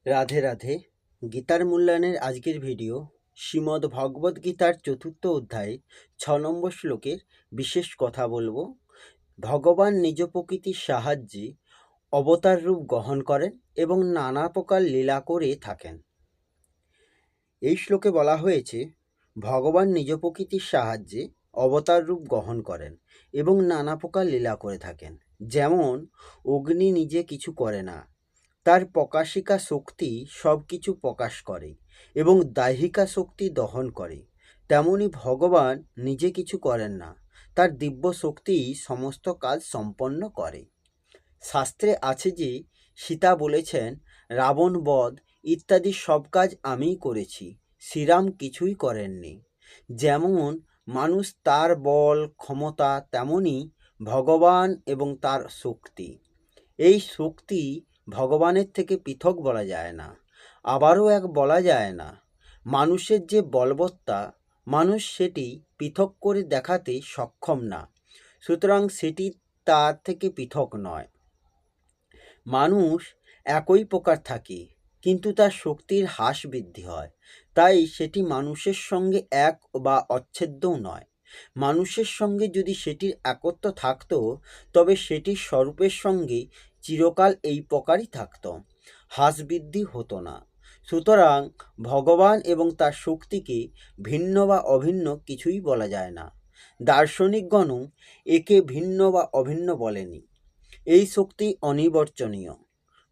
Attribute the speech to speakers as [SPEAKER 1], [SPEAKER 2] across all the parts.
[SPEAKER 1] রাধে রাধে। গীতার মূল্যায়নের আজকের ভিডিও শ্রীমদ্ ভগবদ্ গীতার ৪র্থ অধ্যায় ৬ নম্বর শ্লোকের বিশেষ কথা বলবো। ভগবান নিজ প্রকৃতির সাহায্যে অবতার রূপ গ্রহণ করেন এবং নানা প্রকার লীলা করে থাকেন। এই শ্লোকে বলা হয়েছে ভগবান নিজ প্রকৃতির সাহায্যে অবতার রূপ গ্রহণ করেন এবং নানা প্রকার লীলা করে থাকেন। যেমন অগ্নি নিজে কিছু করে না, তার প্রকাশিকা শক্তি সব কিছু প্রকাশ করে এবং দাহিকা শক্তি দহন করে, তেমনি ভগবান নিজে কিছু করেন না, তার দিব্য শক্তি সমস্ত কাজ সম্পন্ন করে। শাস্ত্রে আছে যে সীতা বলেছেন রাবণ বধ ইত্যাদি সব কাজ আমিই করেছি, শ্রীরাম কিছুই করেননি। যেমন মানুষ তার বল ক্ষমতা, তেমনি ভগবান এবং তার শক্তি। এই শক্তি ভগবানের থেকে পৃথক বলা যায় না। আবারও এক বলা যায় না, মানুষের যে বলবত্তা, মানুষ সেটি পৃথক করে দেখাতে সক্ষম না, সুতরাং সেটি তার থেকে পৃথক নয়। মানুষ একই প্রকার থাকে, কিন্তু তার শক্তির হ্রাস বৃদ্ধি হয়, তাই সেটি মানুষের সঙ্গে এক বা অচ্ছেদ্যও নয়। মানুষের সঙ্গে যদি সেটির একত্ব থাকত, তবে সেটির স্বরূপের সঙ্গে চিরকাল এই প্রকারই থাকত, হ্রাস বৃদ্ধি হতো না। সুতরাং ভগবান এবং তার শক্তিকে ভিন্ন বা অভিন্ন কিছুই বলা যায় না। দার্শনিকগণও একে ভিন্ন বা অভিন্ন বলেনি। এই শক্তি অনির্বচনীয়।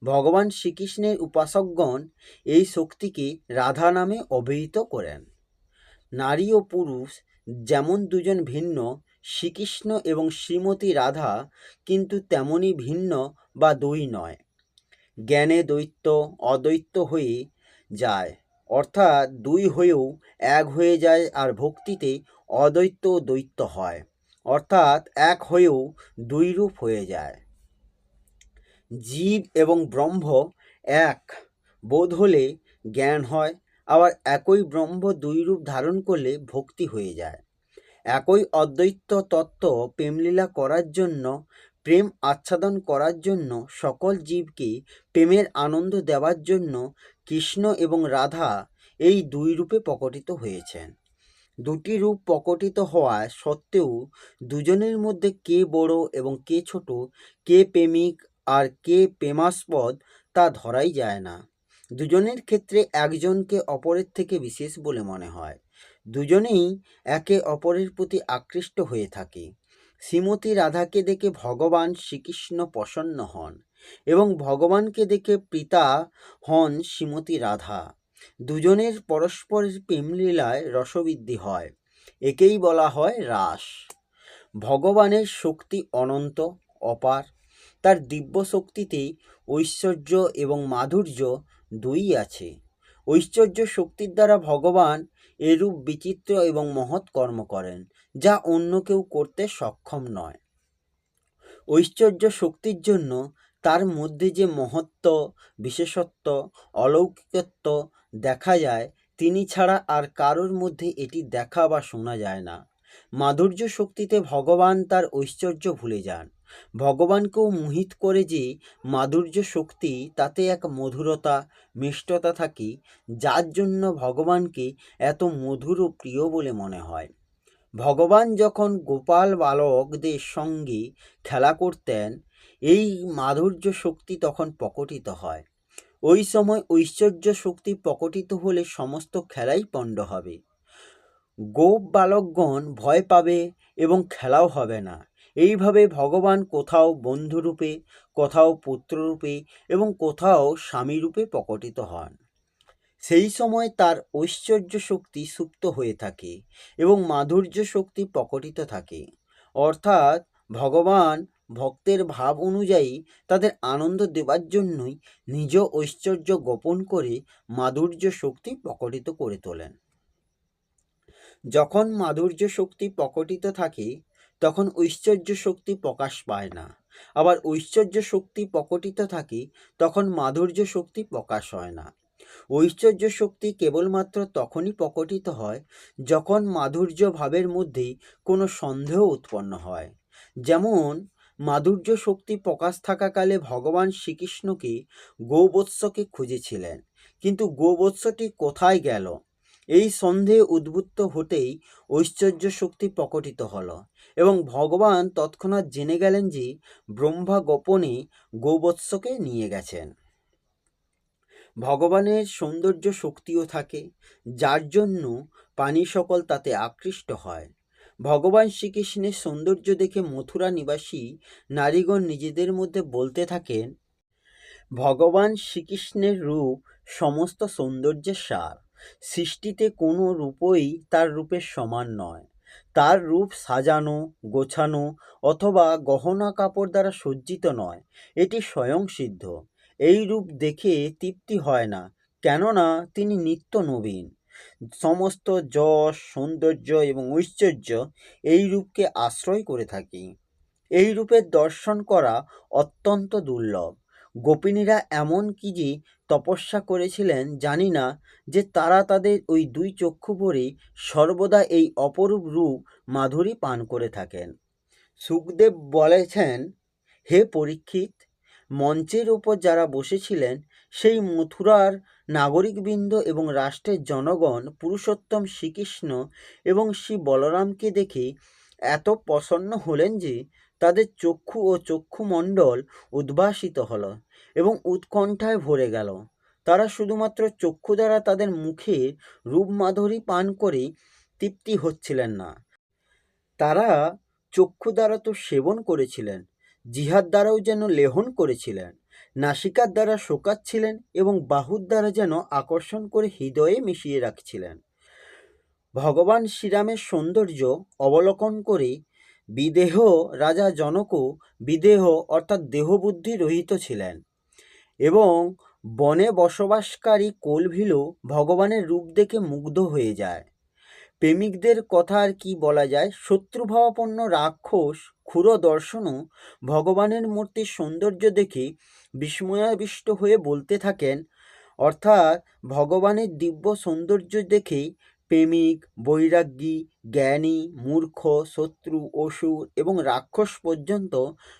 [SPEAKER 1] ভগবান শ্রীকৃষ্ণের উপাসকগণ এই শক্তিকে রাধা নামে অভিহিত করেন। নারী ও পুরুষ যেমন দুজন ভিন্ন, শ্রীকৃষ্ণ এবং শ্রীমতী রাধা কিন্তু তেমনই ভিন্ন বা দুই নয়। জ্ঞানে দ্বৈত অদ্বৈত হয়ে যায়, অর্থাৎ দুই হয়েও এক হয়ে যায়, আর ভক্তিতে অদ্বৈত দ্বৈত হয়, অর্থাৎ এক হয়েও দুই রূপ হয়ে যায়। জীব এবং ব্রহ্ম এক বোধ হলে জ্ঞান হয়, আবার একই ব্রহ্ম দুই রূপ ধারণ করলে ভক্তি হয়ে যায়। একই অদ্বৈত তত্ত্ব প্রেমলীলা করার জন্য, প্রেম আচ্ছাদন করার জন্য, সকল জীবকে প্রেমের আনন্দ দেওয়ার জন্য কৃষ্ণ এবং রাধা এই দুই রূপে প্রকটিত হয়েছেন। দুটি রূপ প্রকটিত হওয়া সত্ত্বেও দুজনের মধ্যে কে বড় এবং কে ছোট, কে প্রেমিক আর কে প্রেমাস্পদ, তা ধরাই যায় না। দুজনের ক্ষেত্রে একজনকে অপরের থেকে বিশেষ বলে মনে হয়। দুজনেই একে অপরের প্রতি আকৃষ্ট হয়ে থাকে। শ্রীমতী রাধাকে দেখে ভগবান শ্রীকৃষ্ণ প্রসন্ন হন এবং ভগবানকে দেখে প্রীতা হন শ্রীমতী রাধা। দুজনের পরস্পরের প্রেমলীলায় রসবৃদ্ধি হয়, একেই বলা হয় রাস। ভগবানের শক্তি অনন্ত অপার, তার দিব্য শক্তিতে ঐশ্বর্য এবং মাধুর্য দুই আছে। ঐশ্বর্য শক্তির দ্বারা ভগবান এরূপ বিচিত্র এবং মহৎ কর্ম করেন, যা অন্য কেউ করতে সক্ষম নয়। ঐশ্বর্য শক্তির জন্য তার মধ্যে যে মহত্ব, বিশেষত্ব, অলৌকিকত্ব দেখা যায়, তিনি ছাড়া আর কারোর মধ্যে এটি দেখা বা শোনা যায় না। মাধুর্য শক্তিতে ভগবান তার ঐশ্বর্য ভুলে যান। ভগবানকেও মোহিত করে যে মাধুর্য শক্তি, তাতে এক মধুরতা, মিষ্টতা থাকে, যার জন্য ভগবানকে এত মধুর ও প্রিয় বলে মনে হয়। ভগবান যখন গোপাল বালকদের সঙ্গে খেলা করতেন, এই মাধুর্য শক্তি তখন প্রকটিত হয়। ওই সময় ঐশ্বর্য শক্তি প্রকটিত হলে সমস্ত খেলাই পণ্ড হবে। গোপ বালকগণ ভয় পাবে এবং খেলাও হবে না। এইভাবে ভগবান কোথাও বন্ধুরূপে, কোথাও পুত্ররূপে এবং কোথাও স্বামীরূপে প্রকটিত হন। সেই সময় তার ঐশ্বর্য শক্তি সুপ্ত হয়ে থাকে এবং মাধুর্য শক্তি প্রকটিত থাকে, অর্থাৎ ভগবান ভক্তের ভাব অনুযায়ী তাদের আনন্দ দেবার জন্যই নিজ ঐশ্বর্য গোপন করে মাধুর্য শক্তি প্রকটিত করে তোলেন। যখন মাধুর্য শক্তি প্রকটিত থাকে, তখন ঐশ্বর্য শক্তি প্রকাশ পায় না। আবার ঐশ্বর্য শক্তি প্রকটিত থাকে, তখন মাধুর্য শক্তি প্রকাশ হয় না। ঐশ্বর্য শক্তি কেবলমাত্র তখনই প্রকটিত হয় যখন মাধুর্য ভাবের মধ্যে কোনো সন্দেহ উৎপন্ন হয়। যেমন মাধুর্য শক্তি প্রকাশ থাকাকালে ভগবান শ্রীকৃষ্ণকে গৌবৎসকে খুঁজেছিলেন, কিন্তু গোবৎসটি কোথায় গেল? এই সন্দেহে উদ্বুদ্ধ হতেই ঐশ্বর্য শক্তি প্রকটিত হলো এবং ভগবান তৎক্ষণাৎ জেনে গেলেন যে ব্রহ্মা গোপনে গোবৎসকে নিয়ে গেছেন। ভগবানের সৌন্দর্য শক্তিও থাকে, যার জন্য প্রাণী সকল তাতে আকৃষ্ট হয়। ভগবান শ্রীকৃষ্ণের সৌন্দর্য দেখে মথুরা নিবাসী নারীগণ নিজেদের মধ্যে বলতে থাকেন, ভগবান শ্রীকৃষ্ণের রূপ সমস্ত সৌন্দর্যের সার। সৃষ্টিতে কোনো রূপই তার রূপের সমান নয়। তার রূপ সাজানো, গোছানো অথবা গহনা কাপড় দ্বারা সজ্জিত নয়, এটি স্বয়ংসিদ্ধ। এই রূপ দেখে তৃপ্তি হয় না, কেননা তিনি নিত্য নবীন। সমস্ত যশ, সৌন্দর্য এবং ঐশ্বর্য এই রূপকে আশ্রয় করে থাকি। এই রূপের দর্শন করা অত্যন্ত দুর্লভ। গোপিনীরা এমন কি যে তপস্যা করেছিলেন জানি না, যে তারা তাদের ওই দুই চক্ষু ভরে সর্বদা এই অপরূপ রূপ মাধুরী পান করে থাকেন। সুখদেব বলেছেন, হে পরীক্ষিত, মঞ্চের ওপর যারা বসেছিলেন সেই মথুরার নাগরিকবৃন্দ এবং রাষ্ট্রের জনগণ পুরুষোত্তম শ্রীকৃষ্ণ এবং শ্রী বলরামকে দেখে এত প্রসন্ন হলেন যে তাদের চক্ষু ও চক্ষুমণ্ডল উদ্ভাসিত হলো এবং উৎকণ্ঠায় ভরে গেল। তারা শুধুমাত্র চক্ষু দ্বারা তাদের মুখের রূপমাধুরী পান করে তৃপ্তি হচ্ছিলেন না, তারা চক্ষু দ্বারা তো সেবন করেছিলেন, জিহার দ্বারাও যেন লেহন করেছিলেন, নাসিকার দ্বারা শোকাচ্ছিলেন এবং বাহুর দ্বারা যেন আকর্ষণ করে হৃদয়ে মিশিয়ে রাখছিলেন। ভগবান শ্রীরামের সৌন্দর্য অবলোকন করে বিদেহ রাজা জনকও বিদেহ অর্থাৎ দেহবুদ্ধি রহিত ছিলেন এবং বনে বসবাসকারী কোলভিলও ভগবানের রূপ দেখে মুগ্ধ হয়ে যায়। প্রেমিকদের কথা আর কি বলা যায়, শত্রুভাবাপন্ন রাক্ষস ক্ষুরদর্শনও ভগবানের মূর্তির সৌন্দর্য দেখে বিস্ময়াবিষ্ট হয়ে বলতে থাকেন, অর্থাৎ ভগবানের দিব্য সৌন্দর্য দেখে প্রেমিক, বৈরাগ্যী, জ্ঞানী, মূর্খ, শত্রু, অসুর এবং রাক্ষস পর্যন্ত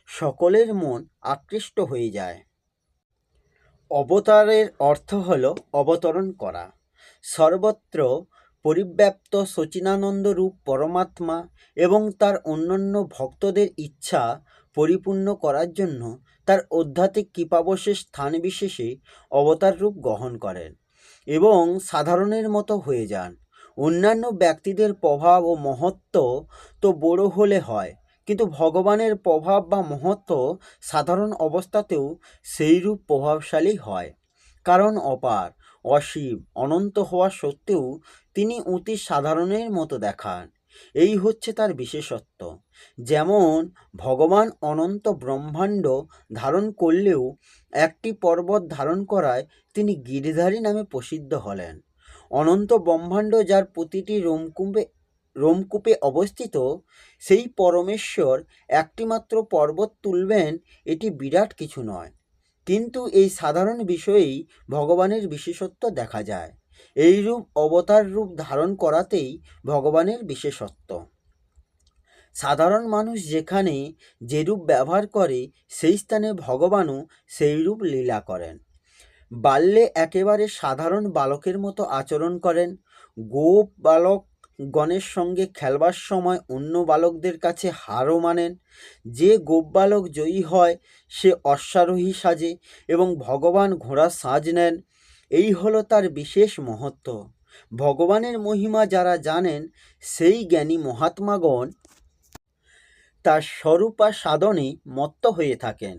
[SPEAKER 1] সকলের মন আকৃষ্ট হয়ে যায়। অবতারের অর্থ হল অবতরণ করা। সর্বত্র পরিব্যাপ্ত সচিদানন্দ রূপ পরমাত্মা এবং তার অন্যান্য ভক্তদের ইচ্ছা পরিপূর্ণ করার জন্য তার আধ্যাত্মিক কৃপাবশেষ স্থান বিশেষে অবতার রূপ গ্রহণ করেন এবং সাধারণের মতো হয়ে যান। অন্যান্য ব্যক্তিদের প্রভাব ও মহত্ব তো বড় হলে হয়, কিন্তু ভগবানের প্রভাব বা মহত্ব সাধারণ অবস্থাতেও সেইরূপ প্রভাবশালী হয়, কারণ অপার, অসীম, অনন্ত হওয়া সত্ত্বেও তিনি অতি সাধারণের মতো দেখান। এই হচ্ছে তার বিশেষত্ব। যেমন ভগবান অনন্ত ব্রহ্মাণ্ড ধারণ করলেও একটি পর্বত ধারণ করায় তিনি গিরিধারী নামে প্রসিদ্ধ হলেন। অনন্ত ব্রহ্মাণ্ড যার প্রতিটি রোমকূপে অবস্থিত, সেই পরমেশ্বর একটিমাত্র পর্বত তুলবেন, এটি বিরাট কিছু নয়। কিন্তু এই সাধারণ বিষয়েই ভগবানের বিশেষত্ব দেখা যায়। এইরূপ অবতার রূপ ধারণ করাতেই ভগবানের বিশেষত্ব। সাধারণ মানুষ যেখানে যেরূপ ব্যবহার করে, সেই স্থানে ভগবানও সেইরূপ লীলা করেন। বাল্যে একেবারে সাধারণ বালকের মতো আচরণ করেন। গোপ বালক গণের সঙ্গে খেলবার সময় অন্য বালকদের কাছে হারও মানেন। যে গোপ বালক জয়ী হয় সে অশ্বারোহী সাজে এবং ভগবান ঘোড়ার সাজ নেন। এই হলো তার বিশেষ মহত্ব। ভগবানের মহিমা যারা জানেন, সেই জ্ঞানী মহাত্মাগণ তার স্বরূপা সাধনে মত্ত হয়ে থাকেন,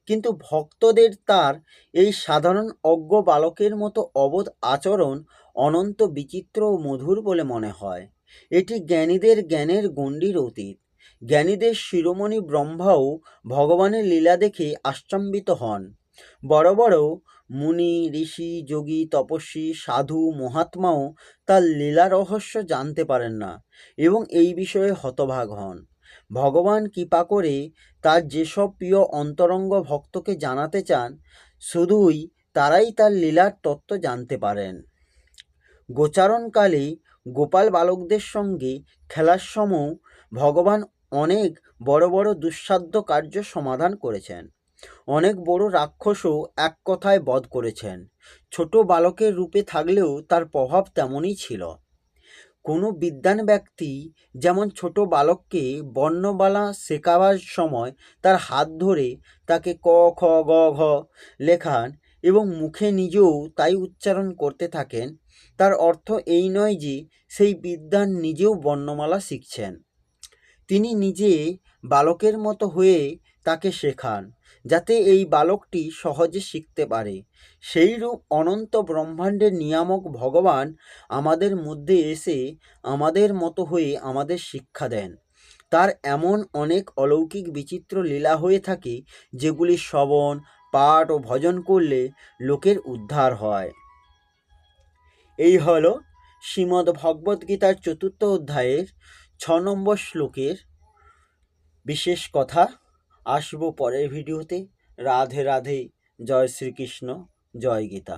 [SPEAKER 1] কিন্তু ভক্তদের তার এই সাধারণ অজ্ঞ বালকের মতো অবোধ আচরণ অনন্ত বিচিত্র ও মধুর বলে মনে হয়। এটি জ্ঞানীদের জ্ঞানের গণ্ডির অতীত। জ্ঞানীদের শিরোমণি ব্রহ্মাও ভগবানের লীলা দেখে আশ্চম্বিত হন। বড় বড় মুনি, ঋষি, যোগী, তপস্বী, সাধু, মহাত্মাও তার লীলা রহস্য জানতে পারেন না এবং এই বিষয়ে হতভাগ হন। ভগবান কৃপা করে তার যেসব প্রিয় অন্তরঙ্গ ভক্তকে জানাতে চান, শুধুই তারাই তার লীলার তত্ত্ব জানতে পারেন। গোচারণকালে গোপাল বালকদের সঙ্গে খেলার সময় ভগবান অনেক বড় বড় দুঃসাধ্য কার্য সমাধান করেছেন। অনেক বড় রাক্ষসও এক কথায় বধ করেছেন। ছোট বালকের রূপে থাকলেও তার প্রভাব তেমনই ছিল। কোনো বিদ্বান ব্যক্তি যেমন ছোট বালককে বর্ণমালা শেখাবার সময় তার হাত ধরে তাকে ক খ গ ঘ লেখান এবং মুখে নিজেও তাই উচ্চারণ করতে থাকেন, তার অর্থ এই নয় যে সেই বিদ্বান নিজেও বর্ণমালা শিখছেন। তিনি নিজে বালকের মতো হয়ে তাকে শেখান, যাতে এই বালকটি সহজে শিখতে পারে। সেইরূপ অনন্ত ব্রহ্মাণ্ডের নিয়ামক ভগবান আমাদের মধ্যে এসে আমাদের মতো হয়ে আমাদের শিক্ষা দেন। তার এমন অনেক অলৌকিক বিচিত্র লীলা হয়ে থাকে, যেগুলি শ্রবণ, পাঠ ও ভজন করলে লোকের উদ্ধার হয়। এই হল শ্রীমদ্ ভগবদ্গীতার ৪র্থ অধ্যায়ের ৬ নম্বর শ্লোকের বিশেষ কথা। আসবো পরের ভিডিওতে। রাধে রাধে। জয় শ্রীকৃষ্ণ। জয় গীতা।